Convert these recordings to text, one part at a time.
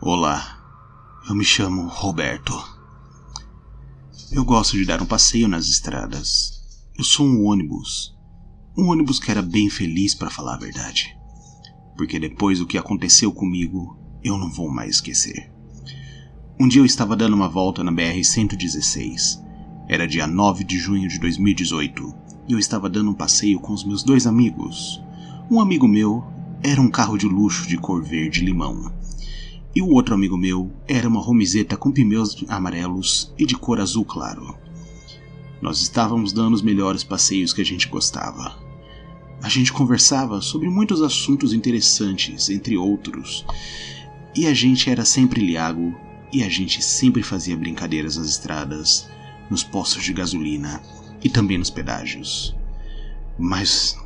Olá, eu me chamo Roberto. Eu gosto de dar um passeio nas estradas. Eu sou um ônibus que era bem feliz, para falar a verdade. Porque depois do que aconteceu comigo, eu não vou mais esquecer. Um dia eu estava dando uma volta na BR-116. Era dia 9 de junho de 2018 e eu estava dando um passeio com os meus dois amigos. Um amigo meu era um carro de luxo de cor verde-limão. E o outro amigo meu era uma Romizeta com pneus amarelos e de cor azul claro. Nós estávamos dando os melhores passeios que a gente gostava. A gente conversava sobre muitos assuntos interessantes, entre outros. E a gente era sempre liago e a gente sempre fazia brincadeiras nas estradas, nos postos de gasolina e também nos pedágios. Mas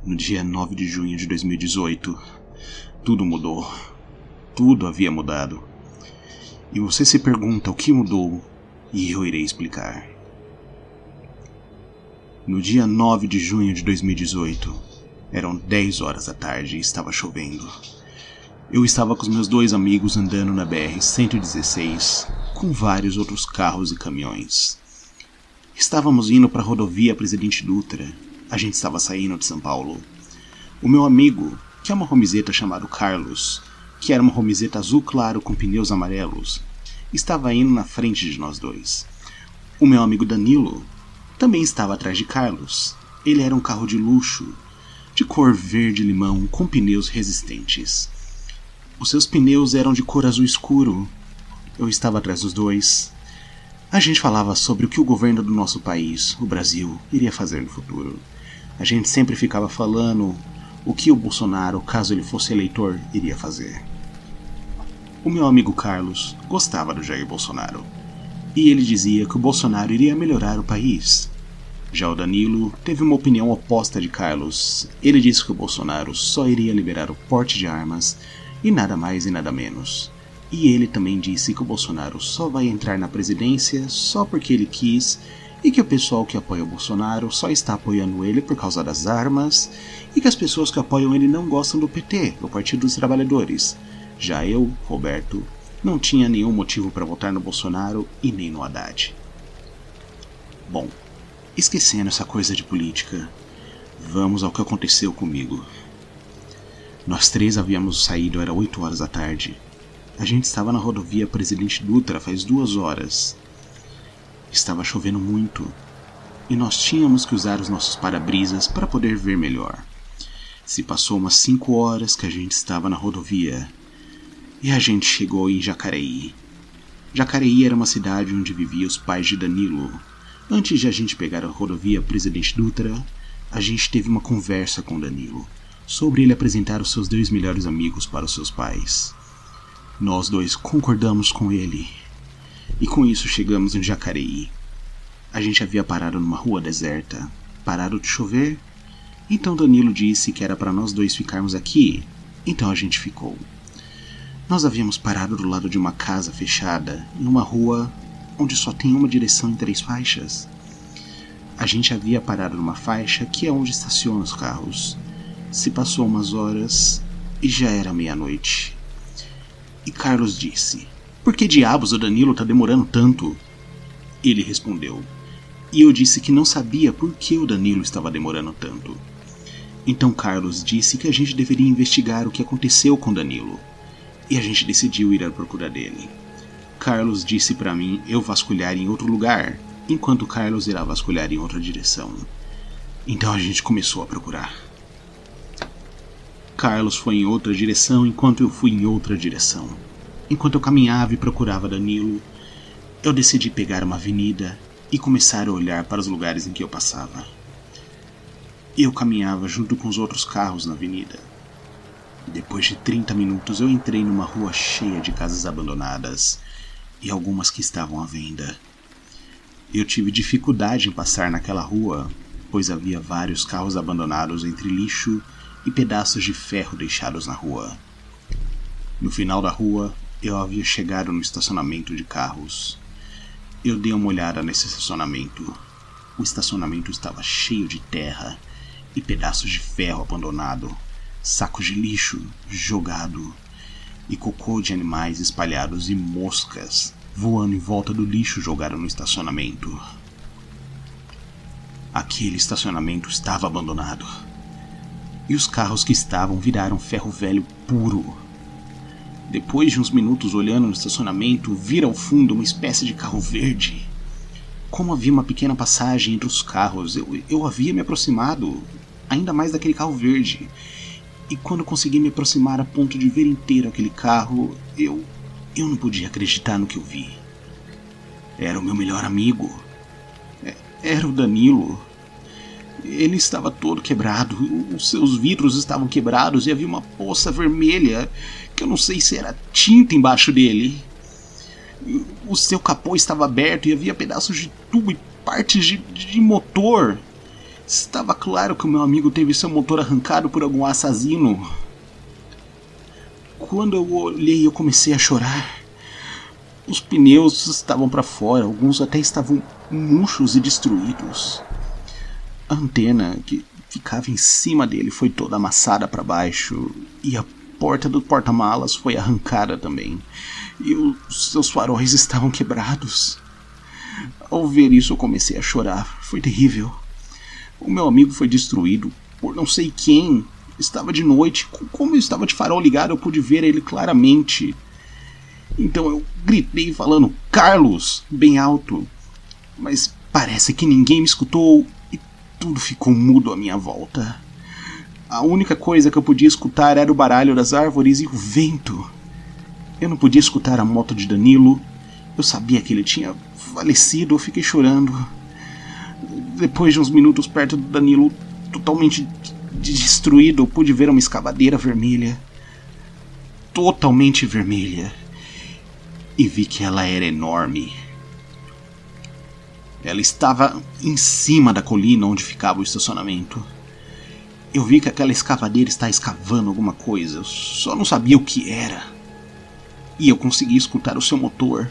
no dia 9 de junho de 2018, tudo mudou. Tudo havia mudado. E você se pergunta o que mudou, e eu irei explicar. No dia 9 de junho de 2018, eram 10 horas da tarde e estava chovendo. Eu estava com os meus dois amigos andando na BR-116, com vários outros carros e caminhões. Estávamos indo para a rodovia Presidente Dutra. A gente estava saindo de São Paulo. O meu amigo, que é uma Romizeta chamado Carlos, que era uma Romizeta azul claro com pneus amarelos, estava indo na frente de nós dois. O meu amigo Danilo também estava atrás de Carlos. Ele era um carro de luxo, de cor verde-limão com pneus resistentes. Os seus pneus eram de cor azul escuro. Eu estava atrás dos dois. A gente falava sobre o que o governo do nosso país, o Brasil, iria fazer no futuro. A gente sempre ficava falando o que o Bolsonaro, caso ele fosse eleitor, iria fazer. O meu amigo Carlos gostava do Jair Bolsonaro, e ele dizia que o Bolsonaro iria melhorar o país. Já o Danilo teve uma opinião oposta de Carlos. Ele disse que o Bolsonaro só iria liberar o porte de armas e nada mais e nada menos. E ele também disse que o Bolsonaro só vai entrar na presidência só porque ele quis, e que o pessoal que apoia o Bolsonaro só está apoiando ele por causa das armas, e que as pessoas que apoiam ele não gostam do PT, do Partido dos Trabalhadores. Já eu, Roberto, não tinha nenhum motivo para votar no Bolsonaro e nem no Haddad. Bom, esquecendo essa coisa de política, vamos ao que aconteceu comigo. Nós três havíamos saído, era 8 horas da tarde. A gente estava na rodovia Presidente Dutra faz 2 horas. Estava chovendo muito, e nós tínhamos que usar os nossos para-brisas para poder ver melhor. Se passou umas 5 horas que a gente estava na rodovia, e a gente chegou em Jacareí. Jacareí era uma cidade onde viviam os pais de Danilo. Antes de a gente pegar a rodovia Presidente Dutra, a gente teve uma conversa com Danilo, sobre ele apresentar os seus 2 melhores amigos para os seus pais. Nós dois concordamos com ele. E com isso chegamos em Jacareí. A gente havia parado numa rua deserta. Parado de chover. Então Danilo disse que era para nós dois ficarmos aqui. Então a gente ficou. Nós havíamos parado do lado de uma casa fechada, em uma rua onde só tem uma direção em 3 faixas. A gente havia parado numa faixa que é onde estacionam os carros. Se passou umas horas e já era meia-noite. E Carlos disse: "Por que diabos o Danilo tá demorando tanto?" Ele respondeu. E eu disse que não sabia por que o Danilo estava demorando tanto. Então Carlos disse que a gente deveria investigar o que aconteceu com Danilo. E a gente decidiu ir à procura dele. Carlos disse para mim eu vasculhar em outro lugar, enquanto Carlos irá vasculhar em outra direção. Então a gente começou a procurar. Carlos foi em outra direção enquanto eu fui em outra direção. Enquanto eu caminhava e procurava Danilo, eu decidi pegar uma avenida e começar a olhar para os lugares em que eu passava. Eu caminhava junto com os outros carros na avenida. Depois de 30 minutos eu entrei numa rua cheia de casas abandonadas e algumas que estavam à venda. Eu tive dificuldade em passar naquela rua, pois havia vários carros abandonados entre lixo e pedaços de ferro deixados na rua. No final da rua, eu havia chegado no estacionamento de carros. Eu dei uma olhada nesse estacionamento. O estacionamento estava cheio de terra e pedaços de ferro abandonado, sacos de lixo jogado e cocô de animais espalhados e moscas voando em volta do lixo jogado no estacionamento. Aquele estacionamento estava abandonado e os carros que estavam viraram ferro velho puro. Depois de uns minutos olhando no estacionamento, vi ao fundo uma espécie de carro verde. Como havia uma pequena passagem entre os carros, eu havia me aproximado ainda mais daquele carro verde. E quando consegui me aproximar a ponto de ver inteiro aquele carro, eu não podia acreditar no que eu vi. Era o meu melhor amigo. Era o Danilo. Ele estava todo quebrado, os seus vidros estavam quebrados e havia uma poça vermelha, que eu não sei se era tinta embaixo dele. O seu capô estava aberto e havia pedaços de tubo e partes de motor. Estava claro que o meu amigo teve seu motor arrancado por algum assassino. Quando eu olhei, eu comecei a chorar. Os pneus estavam para fora, alguns até estavam murchos e destruídos. A antena que ficava em cima dele foi toda amassada para baixo e a porta do porta-malas foi arrancada também. E os seus faróis estavam quebrados. Ao ver isso, eu comecei a chorar. Foi terrível. O meu amigo foi destruído por não sei quem. Estava de noite. Como eu estava de farol ligado, eu pude ver ele claramente. Então eu gritei falando "Carlos!" bem alto. Mas parece que ninguém me escutou e tudo ficou mudo à minha volta. A única coisa que eu podia escutar era o baralho das árvores e o vento. Eu não podia escutar a moto de Danilo. Eu sabia que ele tinha falecido. Eu fiquei chorando. Depois de uns minutos perto do Danilo, totalmente destruído, eu pude ver uma escavadeira vermelha. Totalmente vermelha. E vi que ela era enorme. Ela estava em cima da colina onde ficava o estacionamento. Eu vi que aquela escavadeira estava escavando alguma coisa. Eu só não sabia o que era. E eu consegui escutar o seu motor.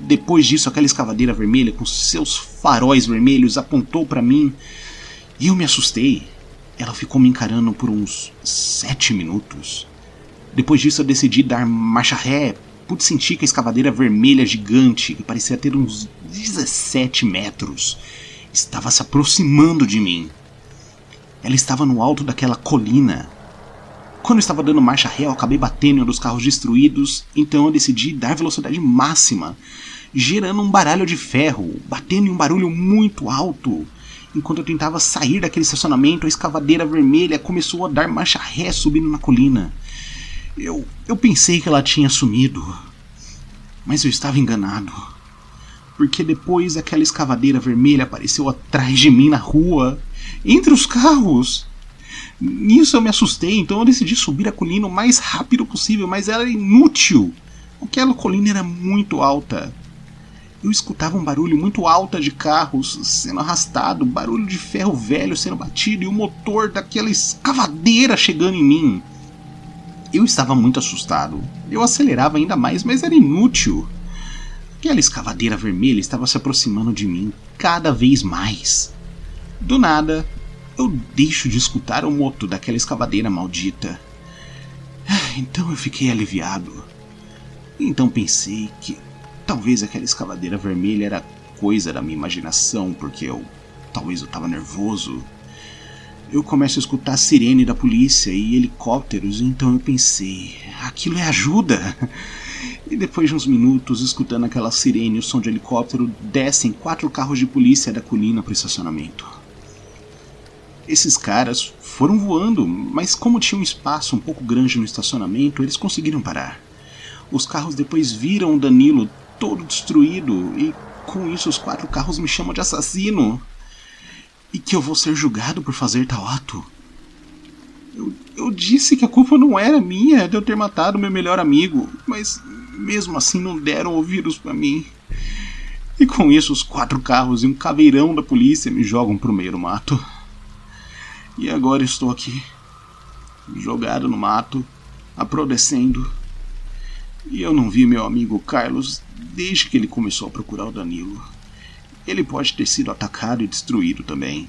Depois disso, aquela escavadeira vermelha com seus faróis vermelhos apontou para mim e eu me assustei. Ela ficou me encarando por uns 7 minutos. Depois disso, eu decidi dar marcha ré. Pude sentir que a escavadeira vermelha gigante, que parecia ter uns 17 metros, estava se aproximando de mim. Ela estava no alto daquela colina. Quando eu estava dando marcha ré, eu acabei batendo em um dos carros destruídos, então eu decidi dar velocidade máxima, gerando um baralho de ferro, batendo em um barulho muito alto. Enquanto eu tentava sair daquele estacionamento, a escavadeira vermelha começou a dar marcha ré subindo na colina. Eu pensei que ela tinha sumido, mas eu estava enganado, porque depois aquela escavadeira vermelha apareceu atrás de mim na rua, entre os carros. Nisso eu me assustei, então eu decidi subir a colina o mais rápido possível, mas era inútil. Aquela colina era muito alta. Eu escutava um barulho muito alto de carros sendo arrastado, barulho de ferro velho sendo batido e o motor daquela escavadeira chegando em mim. Eu estava muito assustado. Eu acelerava ainda mais, mas era inútil. Aquela escavadeira vermelha estava se aproximando de mim cada vez mais. Do nada, eu deixo de escutar o motor daquela escavadeira maldita. Então eu fiquei aliviado. Então pensei que talvez aquela escavadeira vermelha era coisa da minha imaginação, porque talvez eu estava nervoso. Eu começo a escutar a sirene da polícia e helicópteros, então eu pensei, aquilo é ajuda. E depois de uns minutos, escutando aquela sirene e o som de helicóptero, descem 4 carros de polícia da colina para o estacionamento. Esses caras foram voando, mas como tinha um espaço um pouco grande no estacionamento, eles conseguiram parar. Os carros depois viram o Danilo todo destruído e com isso os 4 carros me chamam de assassino. E que eu vou ser julgado por fazer tal ato. Eu disse que a culpa não era minha de eu ter matado meu melhor amigo, mas mesmo assim não deram ouvidos pra mim. E com isso os 4 carros e um caveirão da polícia me jogam pro meio do mato. E agora estou aqui, jogado no mato, apodrecendo. E eu não vi meu amigo Carlos desde que ele começou a procurar o Danilo. Ele pode ter sido atacado e destruído também.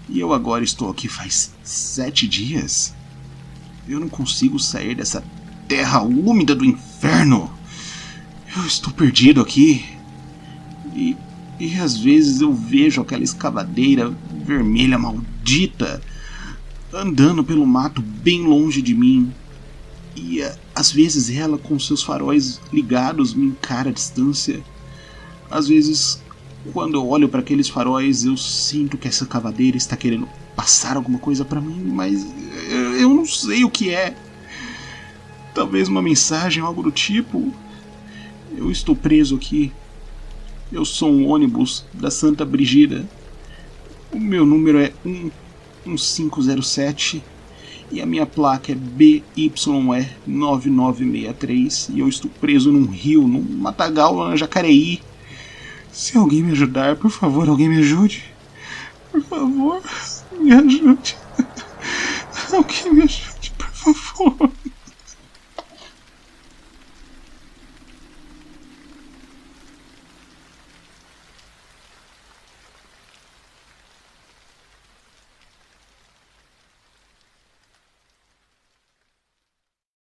E eu agora estou aqui faz 7 dias. Eu não consigo sair dessa terra úmida do inferno. Eu estou perdido aqui. E às vezes eu vejo aquela escavadeira vermelha maldita andando pelo mato bem longe de mim. E às vezes ela, com seus faróis ligados, me encara à distância. Às vezes, quando eu olho para aqueles faróis, eu sinto que essa cavadeira está querendo passar alguma coisa para mim, mas eu não sei o que é. Talvez uma mensagem, algo do tipo. Eu estou preso aqui. Eu sou um ônibus da Santa Brigida. O meu número é 11507 e a minha placa é BYE9963 e eu estou preso num rio, num matagal lá na Jacareí. Se alguém me ajudar, por favor, alguém me ajude. Por favor, me ajude. Alguém me ajude, por favor.